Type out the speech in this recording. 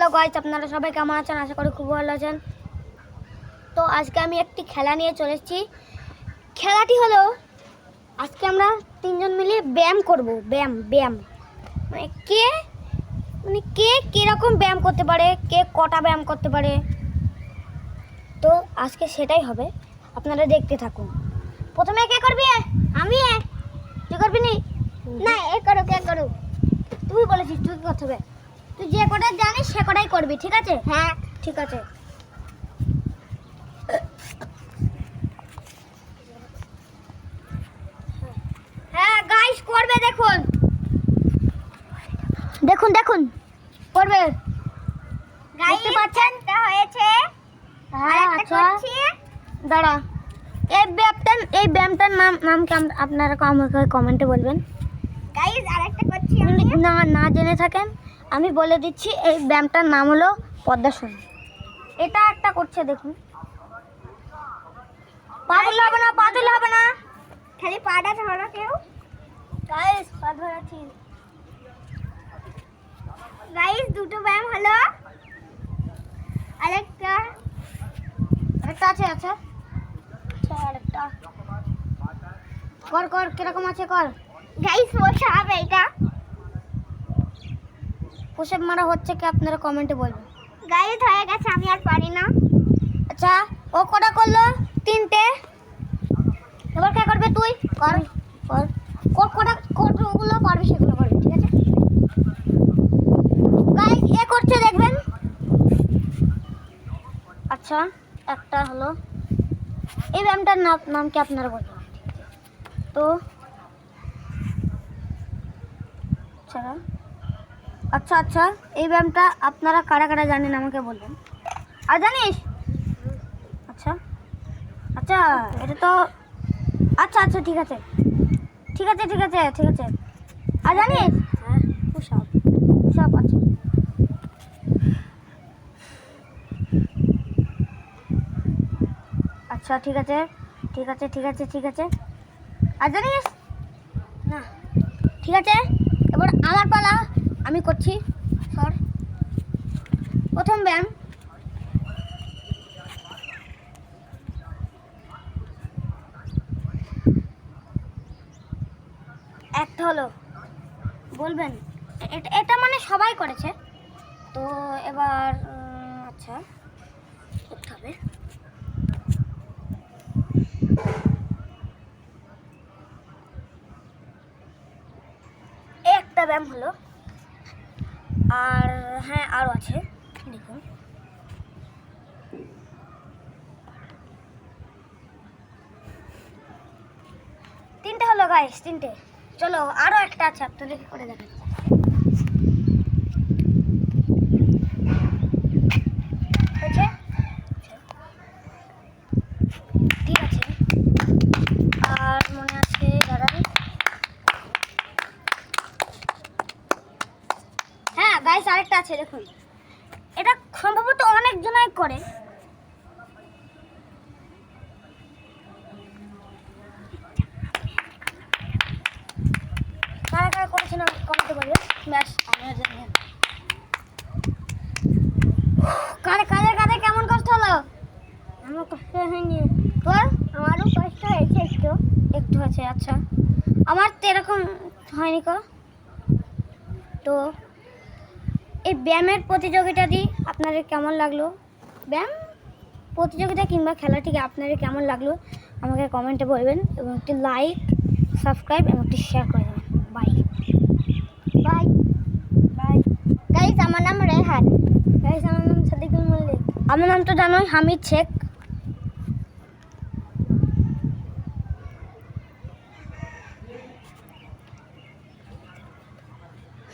Hello guys, আপনারা সবাই কেমন আছেন? আশা করি খুব ভালো আছেন। তো আজকে আমি একটি খেলা নিয়ে চলে এসেছি। খেলাটি হলো আজকে আমরা তিনজন মিলে ব্যায়াম করব। ব্যায়াম মানে কে কীরকম ব্যায়াম করতে পারে, কে কটা ব্যায়াম করতে পারে। তো আজকে সেটাই হবে, আপনারা দেখতে থাকুন। প্রথমে কে করবি? আমি। তুই করবি না? এ করো, কে করো? তুই বলেছিস তুই করতে হবে। তুই যে কটা জানিস সে কটাই করবি, ঠিক আছে? হ্যাঁ ঠিক আছে। হ্যাঁ গাইস করবে, দেখুন করবে। দেখতে পাচ্ছেন হয়েছে। হ্যাঁ আচ্ছা দাঁড়া, এই ব্যায়ামটার নাম কি আপনারা আমাকে কমেন্টে বলবেন। গাইস আরেকটা করছি আমি, না জেনে থাকেন আমি বলে দিচ্ছি। এই ব্যায়ামটার নাম হলো পদ্মাসন। এটা একটা করছে, দেখুন। পাতুল হবে না, খালি পাটা ধরো কেউ। গাইস পা ধরাচ্ছি। গাইস দুটো ব্যায়াম হলো, আরেকটা আছে আরেকটা কর কিরকম আছে কর। গাইস বসে হবে, এটা পুশআপ মারা হচ্ছে কি আপনারা কমেন্টে বলবেন। গাইস হয়ে গেছে, আমি আর পারি না। আচ্ছা ও কটা করলো? 3টে। এবার কে করবে? তুই কর কতগুলো পারবি সেগুলো করবি, ঠিক আছে? গাইস এ করছে দেখবেন। আচ্ছা একটা হলো, এই ব্যায়ামটার নাম কি আপনারা বলবেন। তো আচ্ছা এই ব্যায়ামটা আপনারা কারা জানেন আমাকে বলবেন। আর জানিস? আচ্ছা এটা তো আচ্ছা ঠিক আছে। আর জানিস? হ্যাঁ পুশআপ আছে। আচ্ছা ঠিক আছে। আর জানিস না? ঠিক আছে, এবার আমার পালা, আমি করছি। সর, প্রথম ব্যায়াম। একটা হলো, বলবেন এটা মানে সবাই করেছে। তো এবার আচ্ছা করতে হবে। একটা ব্যায়াম হলো, আর হ্যাঁ আরও আছে, দেখুন। তিনটে হলো গাইস, 3টে। চলো আরও একটা আছে, আপনাদের করে দেখাচ্ছি। ঠিক আছে, আর মনে আছে দাঁড়ান। হ্যাঁ গাইস আরেকটা আছে, দেখুন। এটা সম্ভবত অনেক জনাই করে। কারা করেছেন কমেন্টে বলবেন। ব্যাস আমরা জানি। কাদের কেমন কষ্ট হলো? আমার কষ্ট হয়নি। তোর? আমারও কষ্ট হয়েছে, একটু হয়েছে। আচ্ছা আমার তো এরকম হয়নি। তো এই ব্যায়ামের প্রতিযোগিতাটি আপনাদের কেমন লাগলো? ব্যায়াম প্রতিযোগিতা কিংবা খেলাটিকে আপনাদের কেমন লাগলো আমাকে কমেন্টে বলবেন, এবং একটি লাইক, সাবস্ক্রাইব এবং একটি শেয়ার করে দেবেন। Bye guys. আমার নাম রেহান। গাইস আমার নাম সাদিকুল মল্লিক। আমার নাম তো জানোই, হামিদ শেখ।